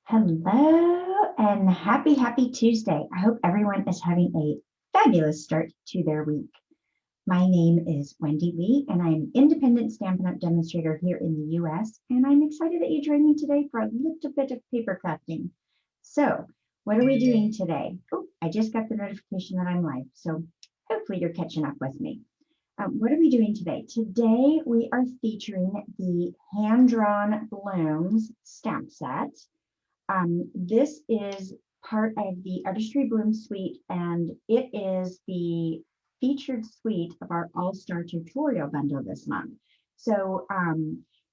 Hello and happy Tuesday. I hope everyone is having a fabulous start to their week. My name is Wendy Lee, and I'm an independent Stampin' Up! Demonstrator here in the US, and I'm excited that you joined me today for a little bit of paper crafting. So, what are we doing today? Oh, I just got the notification that I'm live, so hopefully you're catching up with me. What are we doing today? Today we are featuring the hand-drawn blooms stamp set. This is part of the Artistry Bloom Suite, and it is the featured suite of our All-Star Tutorial bundle this month. So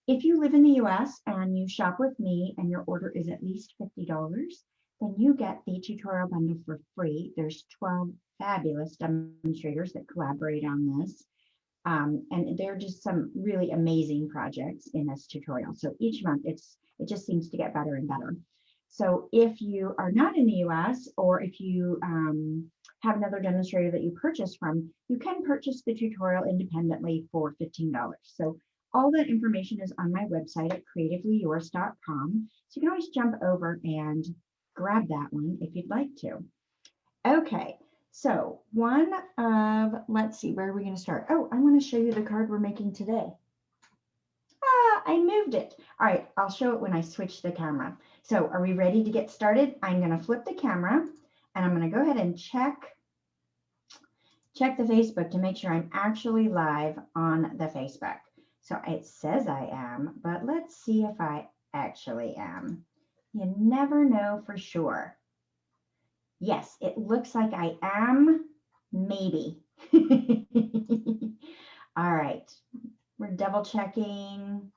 if you live in the US and you shop with me and your order is at least $50, then you get the tutorial bundle for free. There's 12 fabulous demonstrators that collaborate on this. And there are just some really amazing projects in this tutorial. So each month it just seems to get better and better. So if you are not in the US, or if you have another demonstrator that you purchase from, you can purchase the tutorial independently for $15. So all that information is on my website at CreativeLeeYours.com. So you can always jump over and grab that one if you'd like to. Okay, so let's see, where are we going to start? Oh, I want to show you the card we're making today. I moved it. All right, I'll show it when I switch the camera. So are we ready to get started? I'm going to flip the camera and I'm going to go ahead and check the Facebook to make sure I'm actually live on the Facebook. So it says I am, but let's see if I actually am. You never know for sure. Yes, it looks like I am, maybe. All right, we're double checking.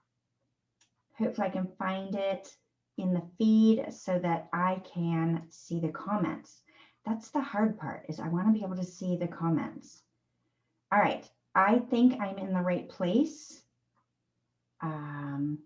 Hopefully I can find it in the feed so that I can see the comments. That's the hard part, is I want to be able to see the comments. All right, I think I'm in the right place. And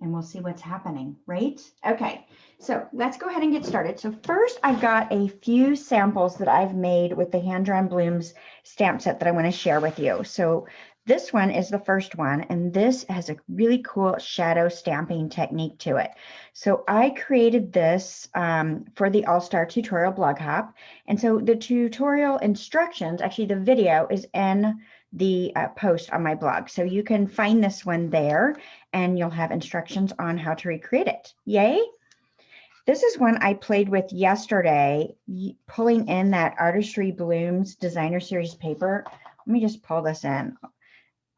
we'll see what's happening, right? Okay, so let's go ahead and get started. So first, I've got a few samples that I've made with the hand-drawn blooms stamp set that I want to share with you. So this one is the first one, and this has a really cool shadow stamping technique to it. So I created this for the All-Star Tutorial blog hop. And so the tutorial instructions, actually the video, is in the post on my blog. So you can find this one there and you'll have instructions on how to recreate it. Yay! This is one I played with yesterday, pulling in that Artistry Blooms Designer Series paper. Let me just pull this in.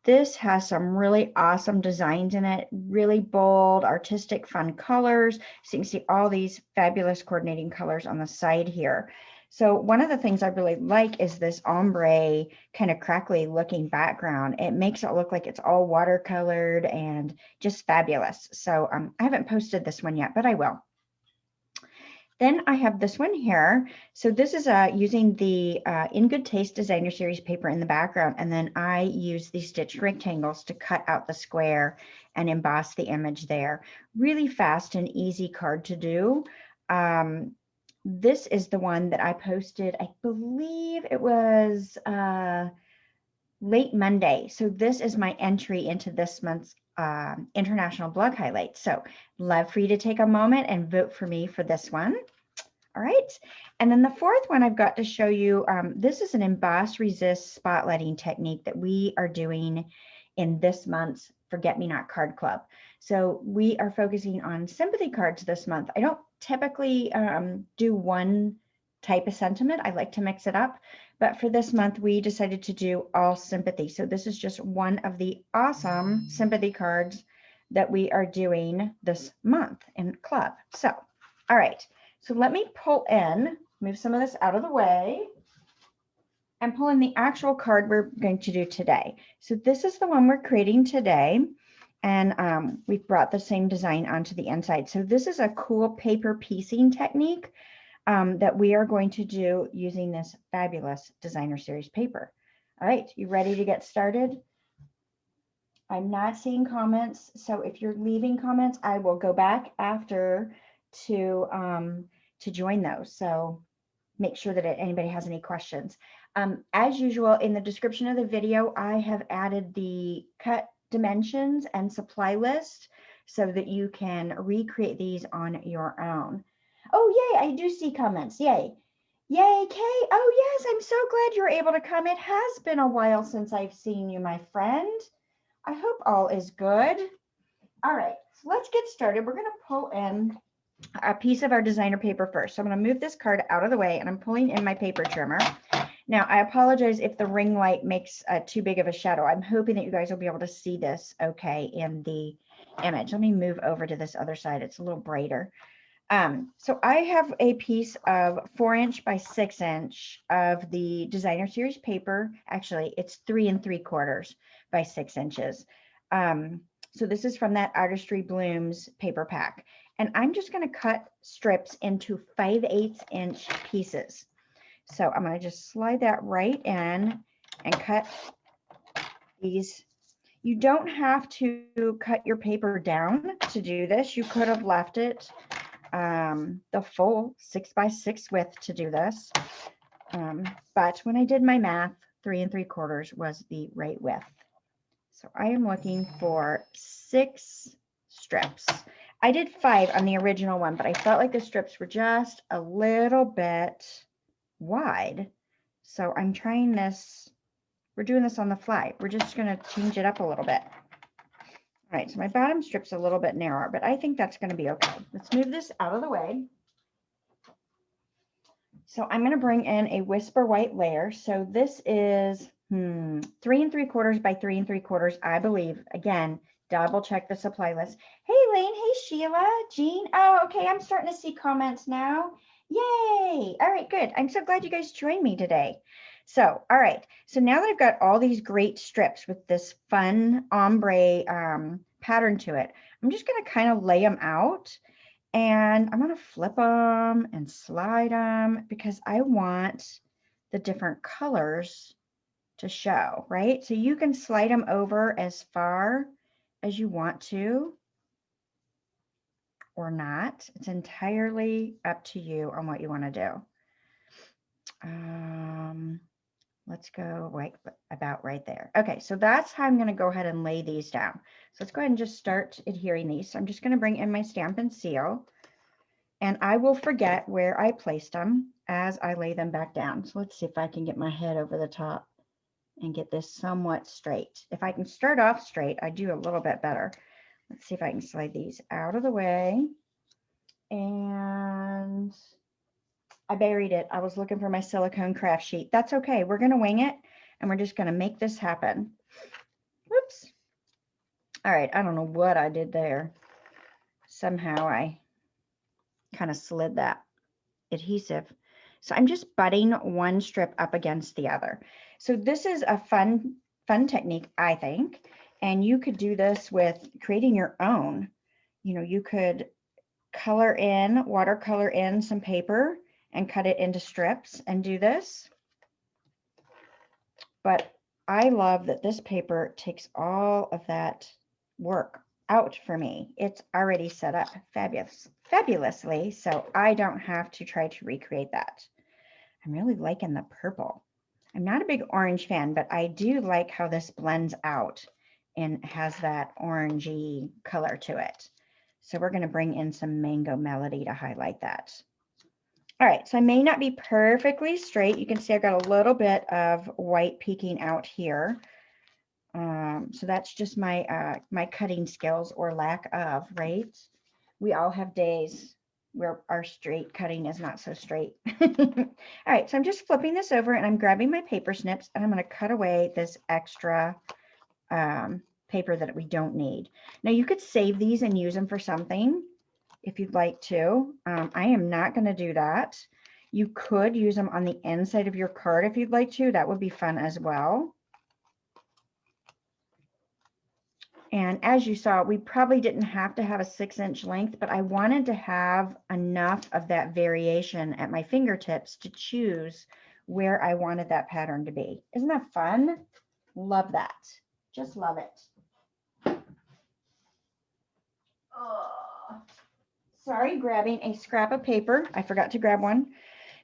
This has some really awesome designs in it, really bold, artistic, fun colors. So you can see all these fabulous coordinating colors on the side here. So one of the things I really like is this ombre kind of crackly looking background. It makes it look like it's all watercolored and just fabulous. So I haven't posted this one yet, but I will. Then I have this one here. So this is using the In Good Taste Designer Series paper in the background, and then I use these stitched rectangles to cut out the square and emboss the image there. Really fast and easy card to do. This is the one that I posted, I believe it was late Monday. So this is my entry into this month's International Blog Highlights. So love for you to take a moment and vote for me for this one. All right. And then the fourth one I've got to show you, this is an emboss resist spotlighting technique that we are doing in this month's Forget Me Not Card Club. So we are focusing on sympathy cards this month. I don't typically do one type of sentiment. I like to mix it up. But for this month, we decided to do all sympathy. So this is just one of the awesome sympathy cards that we are doing this month in club. So, all right. So let me move some of this out of the way, and pull in the actual card we're going to do today. So this is the one we're creating today. And we've brought the same design onto the inside. So this is a cool paper piecing technique that we are going to do using this fabulous Designer Series paper. All right, you ready to get started? I'm not seeing comments, so if you're leaving comments, I will go back after to join those. So make sure that anybody has any questions. As usual, in the description of the video, I have added the cut dimensions and supply list. so that you can recreate these on your own. Oh, yay, I do see comments. Yay. Yay, Kay. Oh, yes, I'm so glad you're able to come. It has been a while since I've seen you, my friend. I hope all is good. All right, so let's get started. We're going to pull in a piece of our designer paper first. So I'm going to move this card out of the way, and I'm pulling in my paper trimmer. Now, I apologize if the ring light makes too big of a shadow. I'm hoping that you guys will be able to see this okay in the image. Let me move over to this other side. It's a little brighter. So I have a piece of 4" by 6" of the designer series paper. Actually, it's 3 3/4 by 6 inches. So this is from that Artistry Blooms paper pack. And I'm just going to cut strips into 5/8 inch pieces. So I'm going to just slide that right in and cut these. You don't have to cut your paper down to do this. You could have left it the full 6 by 6 width to do this. But when I did my math, 3 3/4 was the right width. So I am looking for 6 strips. I did 5 on the original one, but I felt like the strips were just a little bit wide. So I'm trying this. We're doing this on the fly. We're just going to change it up a little bit. All right, so my bottom strip's a little bit narrower, but I think that's going to be okay. Let's move this out of the way. So I'm going to bring in a Whisper White layer. So this is 3 3/4 by 3 3/4, I believe. Again, double check the supply list. Hey, Lane. Hey, Sheila. Jean. Oh, okay. I'm starting to see comments now. Yay. All right, good. I'm so glad you guys joined me today. So, all right. So now that I've got all these great strips with this fun ombre pattern to it, I'm just going to kind of lay them out. And I'm going to flip them and slide them because I want the different colors to show, right? So you can slide them over as far as you want to or not. It's entirely up to you on what you want to do. Let's go about right there. Okay, so that's how I'm going to go ahead and lay these down. So let's go ahead and just start adhering these. So I'm just going to bring in my stamp and seal. And I will forget where I placed them as I lay them back down. So let's see if I can get my head over the top and get this somewhat straight. If I can start off straight, I do a little bit better. Let's see if I can slide these out of the way. And I buried it. I was looking for my silicone craft sheet. That's okay. We're going to wing it, and we're just going to make this happen. Whoops. All right. I don't know what I did there. Somehow I kind of slid that adhesive. So I'm just butting one strip up against the other. So this is a fun technique, I think. And you could do this with creating your own. You know, you could watercolor in some paper and cut it into strips and do this. But I love that this paper takes all of that work out for me. It's already set up fabulously, so I don't have to try to recreate that. I'm really liking the purple. I'm not a big orange fan, but I do like how this blends out and has that orangey color to it. So we're going to bring in some Mango Melody to highlight that. All right, so I may not be perfectly straight. You can see I've got a little bit of white peeking out here. So that's just my my cutting skills or lack of, right? We all have days where our straight cutting is not so straight. All right, so I'm just flipping this over and I'm grabbing my paper snips and I'm going to cut away this extra paper that we don't need. Now you could save these and use them for something if you'd like to. I am not going to do that. You could use them on the inside of your card if you'd like to. That would be fun as well. And as you saw, we probably didn't have to have a 6-inch length, but I wanted to have enough of that variation at my fingertips to choose where I wanted that pattern to be. Isn't that fun? Love that. Just love it. Oh, sorry, grabbing a scrap of paper. I forgot to grab one.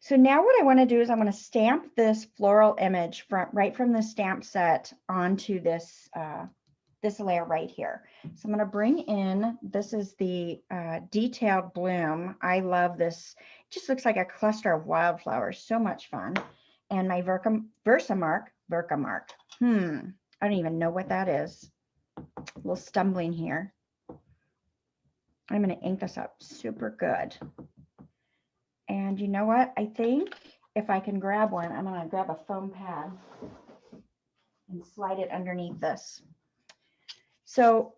So now what I want to do is I'm going to stamp this floral image right from the stamp set onto this this layer right here. So I'm going to bring in, this is the detailed bloom. I love this. It just looks like a cluster of wildflowers. So much fun. And my Versamark. I don't even know what that is. A little stumbling here. I'm going to ink this up super good. And you know what? I think if I can grab one, I'm going to grab a foam pad and slide it underneath this. So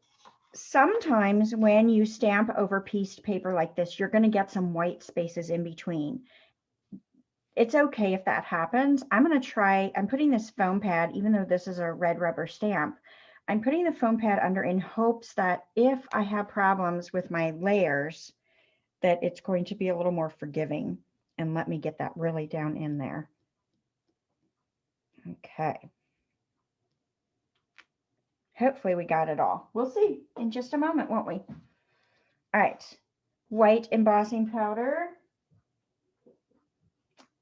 sometimes when you stamp over pieced paper like this, you're going to get some white spaces in between. It's okay if that happens. I'm putting this foam pad, even though this is a red rubber stamp, I'm putting the foam pad under in hopes that if I have problems with my layers, that it's going to be a little more forgiving and let me get that really down in there. Okay. Hopefully we got it all. We'll see in just a moment, won't we? All right. White embossing powder.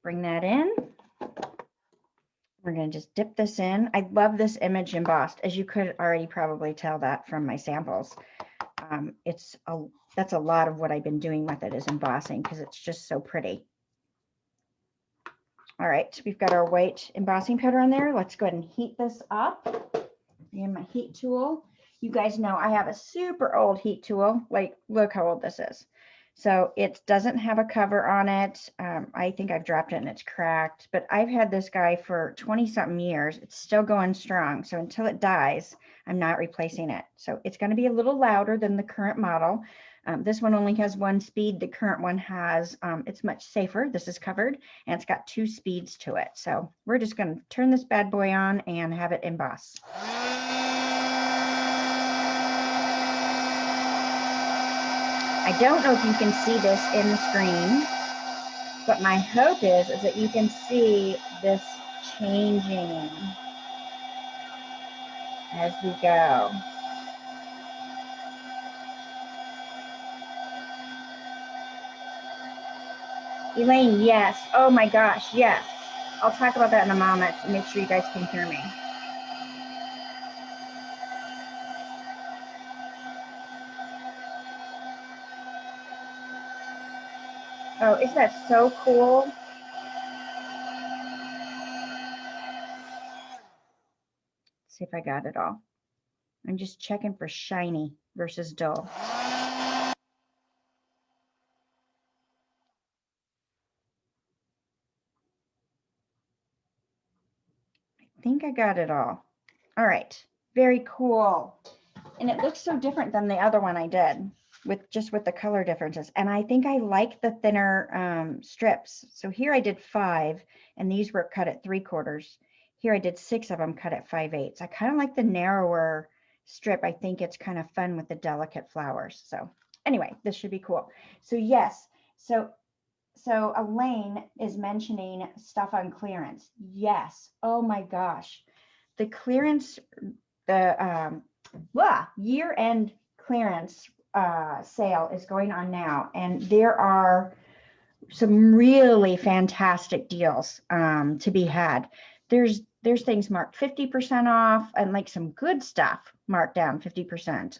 Bring that in. We're going to just dip this in. I love this image embossed, as you could already probably tell that from my samples. That's a lot of what I've been doing with it is embossing because it's just so pretty. All right, we've got our white embossing powder on there. Let's go ahead and heat this up. And my heat tool. You guys know I have a super old heat tool. Like, look how old this is. So it doesn't have a cover on it. I think I've dropped it and it's cracked, but I've had this guy for 20 something years. It's still going strong. So until it dies, I'm not replacing it. So it's going to be a little louder than the current model. This one only has one speed. The current one has, it's much safer. This is covered and it's got 2 speeds to it. So we're just going to turn this bad boy on and have it emboss. I don't know if you can see this in the screen, but my hope is that you can see this changing as we go. Elaine, yes. Oh my gosh, yes. I'll talk about that in a moment to make sure you guys can hear me. Oh, isn't that so cool? Let's see if I got it all. I'm just checking for shiny versus dull. I think I got it all. All right, very cool. And it looks so different than the other one I did with the color differences. And I think I like the thinner strips. So here I did 5 and these were cut at 3/4. Here I did 6 of them cut at 5/8. I kind of like the narrower strip. I think it's kind of fun with the delicate flowers. So anyway, this should be cool. So yes, so Elaine is mentioning stuff on clearance. Yes. Oh my gosh. The clearance, the year-end clearance sale is going on now, and there are some really fantastic deals to be had. There's things marked 50% off and like some good stuff marked down 50%.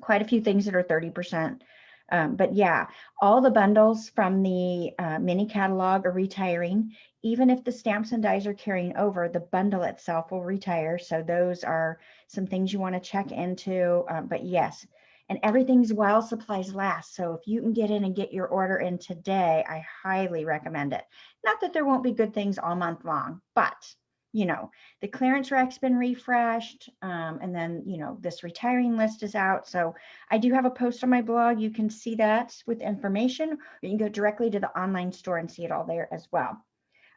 Quite a few things that are 30%. But yeah, all the bundles from the mini catalog are retiring. Even if the stamps and dies are carrying over, the bundle itself will retire. So those are some things you want to check into. But yes, and everything's while supplies last. So if you can get in and get your order in today, I highly recommend it. Not that there won't be good things all month long, but you know, the clearance rack's been refreshed, and then, you know, this retiring list is out. So I do have a post on my blog. You can see that with information, or you can go directly to the online store and see it all there as well.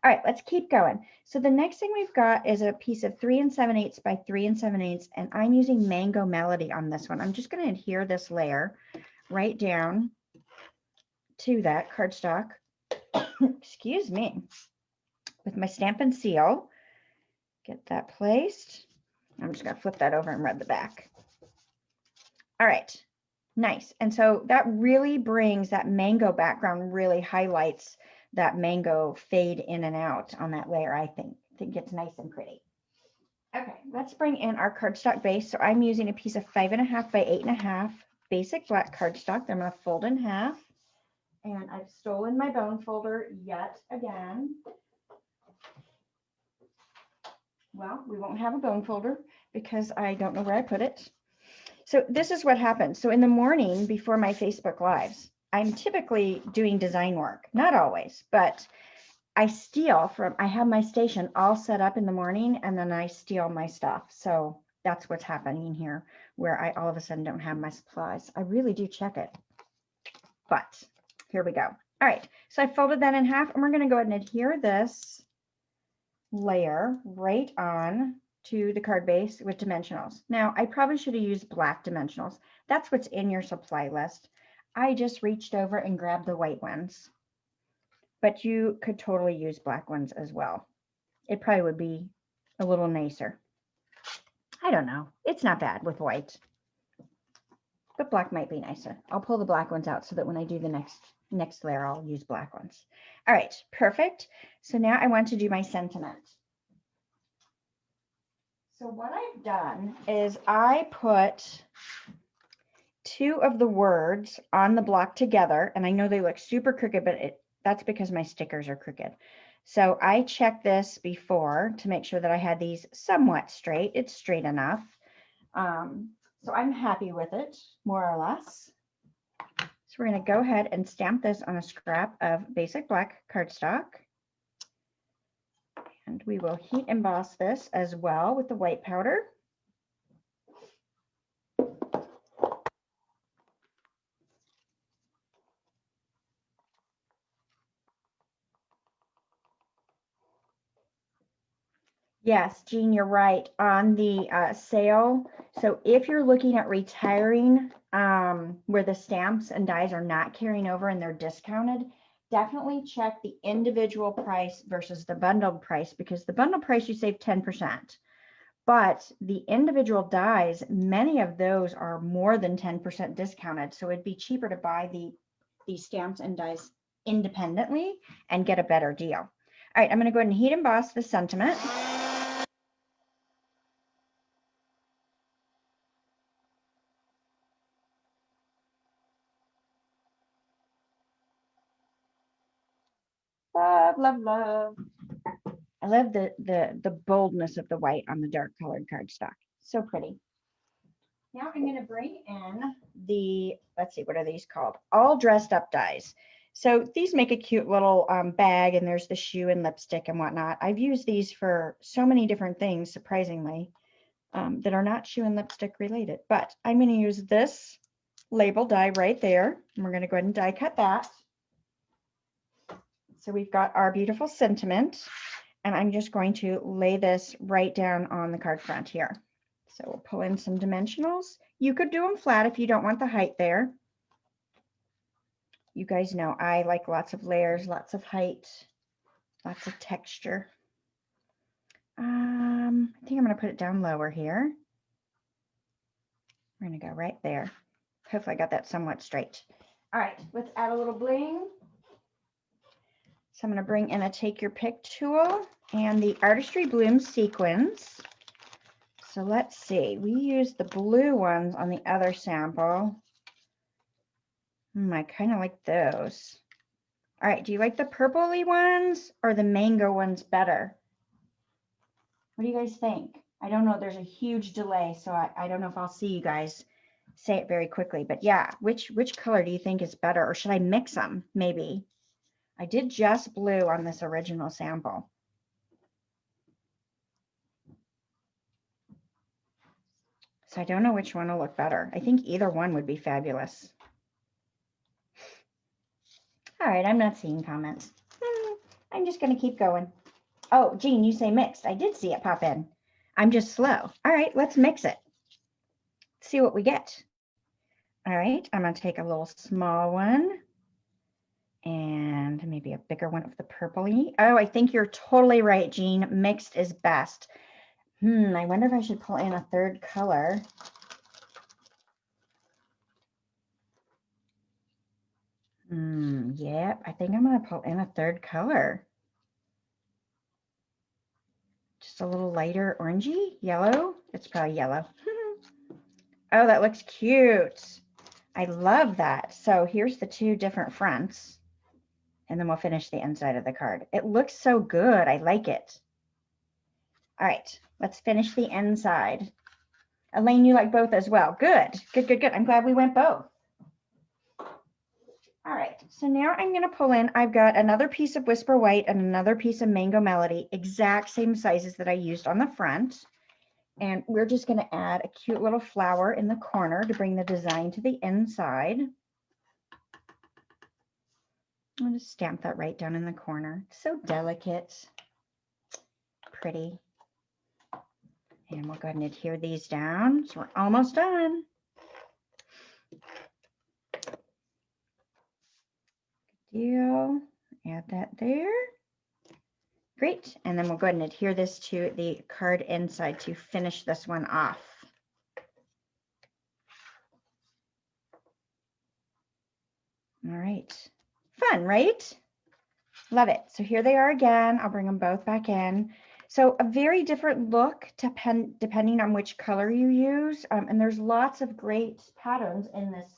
All right, let's keep going. So the next thing we've got is a piece of 3 7/8 by 3 7/8, and I'm using Mango Melody on this one. I'm just going to adhere this layer right down to that cardstock, excuse me, with my Stampin' Seal. Get that placed. I'm just going to flip that over and rub the back. All right, nice. And so that really brings that mango background, really highlights that mango fade in and out on that layer. I think it's nice and pretty. Okay, let's bring in our cardstock base. So I'm using a piece of 5.5 by 8.5 basic black cardstock that I'm going to fold in half. And I've stolen my bone folder yet again. Well, we won't have a bone folder because I don't know where I put it. So this is what happens. So in the morning before my Facebook Lives, I'm typically doing design work. Not always, but I have my station all set up in the morning and then I steal my stuff. So that's what's happening here, where I all of a sudden don't have my supplies. I really do check it. But here we go. All right, so I folded that in half and we're going to go ahead and adhere this layer right on to the card base with dimensionals. Now, I probably should have used black dimensionals. That's what's in your supply list. I just reached over and grabbed the white ones, but you could totally use black ones as well. It probably would be a little nicer. I don't know. It's not bad with white, but black might be nicer. I'll pull the black ones out so that when I do the next layer, I'll use black ones. All right, perfect. So now I want to do my sentiment. So what I've done is I put two of the words on the block together, and I know they look super crooked, but that's because my stickers are crooked. So I checked this before to make sure that I had these somewhat straight. It's straight enough. So I'm happy with it, more or less. So we're going to go ahead and stamp this on a scrap of basic black cardstock. And we will heat emboss this as well with the white powder. Yes, Jean, you're right on the sale. So if you're looking at retiring where the stamps and dies are not carrying over and they're discounted, definitely check the individual price versus the bundled price, because the bundled price you save 10%. But the individual dies, many of those are more than 10% discounted. So it'd be cheaper to buy the stamps and dies independently and get a better deal. All right, I'm going to go ahead and heat emboss the sentiment. Love, love, love. I love the boldness of the white on the dark colored cardstock. So pretty. Now I'm going to bring in the, let's see, what are these called? All dressed up dies. So these make a cute little bag, and there's the shoe and lipstick and whatnot. I've used these for so many different things, surprisingly, that are not shoe and lipstick related. But I'm going to use this label die right there. And we're going to go ahead and die cut that. So we've got our beautiful sentiment, and I'm just going to lay this right down on the card front here. So we'll pull in some dimensionals. You could do them flat if you don't want the height there. You guys know I like lots of layers, lots of height, lots of texture. I think I'm going to put it down lower here. We're going to go right there. Hopefully I got that somewhat straight. All right, let's add a little bling. So I'm going to bring in a take your pick tool and the Artistry Bloom sequins. So let's see, we used the blue ones on the other sample. I kind of like those. All right, do you like the purpley ones or the mango ones better? What do you guys think? I don't know, there's a huge delay, so I don't know if I'll see you guys say it very quickly, but yeah, which color do you think is better, or should I mix them maybe? I did just blue on this original sample. So I don't know which one will look better. I think either one would be fabulous. All right, I'm not seeing comments. I'm just going to keep going. Oh, Jean, you say mixed. I did see it pop in. I'm just slow. All right, let's mix it. See what we get. All right, I'm going to take a little small one and maybe a bigger one of the purpley. Oh, I think you're totally right, Jean. Mixed is best. I wonder if I should pull in a third color. Yep, I think I'm going to pull in a third color. just a little lighter orangey, yellow. It's probably yellow. Oh, that looks cute. I love that. So here's the two different fronts, and then we'll finish the inside of the card. It looks so good. I like it. All right, let's finish the inside. Elaine, you like both as well. Good, good, good, good. I'm glad we went both. All right, so now I'm going to pull in, I've got another piece of Whisper White and another piece of Mango Melody, exact same sizes that I used on the front. And we're just going to add a cute little flower in the corner to bring the design to the inside. I'll just stamp that right down in the corner. So delicate, pretty. And we'll go ahead and adhere these down. So we're almost done. Good deal. Add that there. Great. And then we'll go ahead and adhere this to the card inside to finish this one off. All right. Fun, right? Love it. So here they are again. I'll bring them both back in. So a very different look depending on which color you use. And there's lots of great patterns in this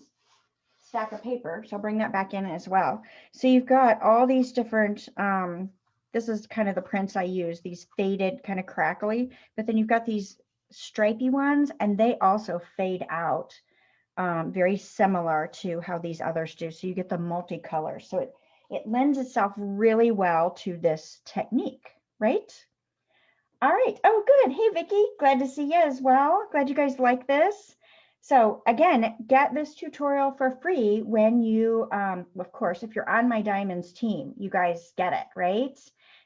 stack of paper. So I'll bring that back in as well. So you've got all these different, this is kind of the prints I use, these faded, kind of crackly, but then you've got these stripy ones and they also fade out very similar to how these others do. So you get the multicolor. So it lends itself really well to this technique, right? All right. Oh, good. Hey, Vicki. Glad to see you as well. Glad you guys like this. So again, get this tutorial for free when you, of course, if you're on my Diamonds team, you guys get it, right?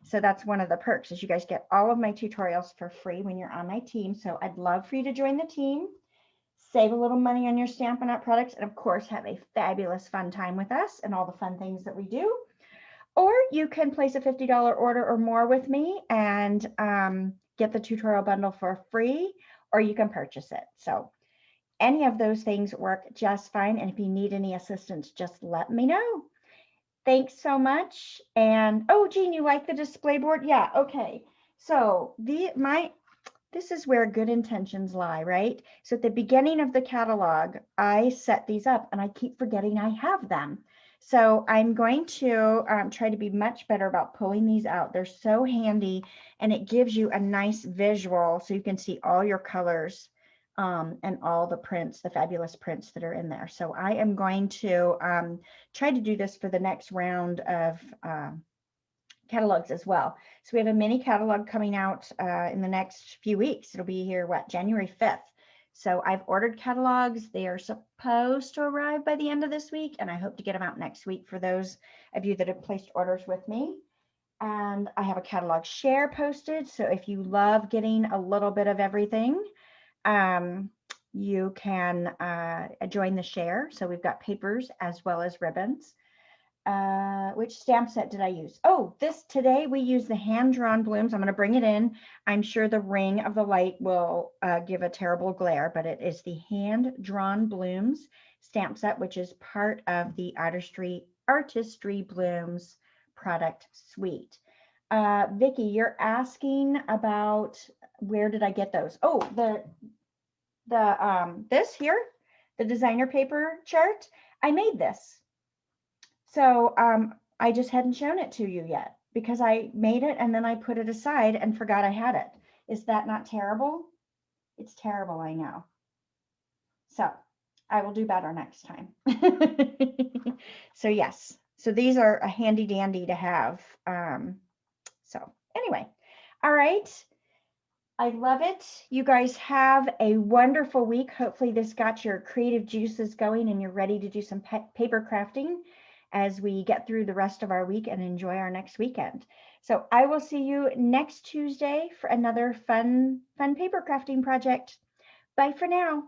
So that's one of the perks is you guys get all of my tutorials for free when you're on my team. So I'd love for you to join the team, save a little money on your Stampin' Up! Products, and of course, have a fabulous fun time with us and all the fun things that we do. Or you can place a $50 order or more with me and get the tutorial bundle for free, or you can purchase it. So any of those things work just fine. And if you need any assistance, just let me know. Thanks so much. And oh, Jean, you like the display board? Yeah, okay. So this is where good intentions lie, right? So at the beginning of the catalog, I set these up and I keep forgetting I have them. So I'm going to try to be much better about pulling these out. They're so handy and it gives you a nice visual so you can see all your colors and all the prints, the fabulous prints that are in there. So I am going to try to do this for the next round of catalogs as well. So we have a mini catalog coming out in the next few weeks. It'll be here, January 5th. So I've ordered catalogs. They are supposed to arrive by the end of this week, and I hope to get them out next week for those of you that have placed orders with me. And I have a catalog share posted. So if you love getting a little bit of everything, you can join the share. So we've got papers as well as ribbons. Which stamp set did I use? Oh, today we use the hand-drawn blooms. I'm going to bring it in. I'm sure the ring of the light will give a terrible glare, but it is the hand-drawn blooms stamp set, which is part of the Artistry Blooms product suite. Vicki, you're asking about where did I get those? Oh, this here, the designer paper chart. I made this. So I just hadn't shown it to you yet because I made it and then I put it aside and forgot I had it. Is that not terrible? It's terrible, I know. So I will do better next time. So yes, so these are a handy dandy to have. So anyway, all right. I love it. You guys have a wonderful week. Hopefully this got your creative juices going and you're ready to do some paper crafting as we get through the rest of our week and enjoy our next weekend. So I will see you next Tuesday for another fun paper crafting project. Bye for now.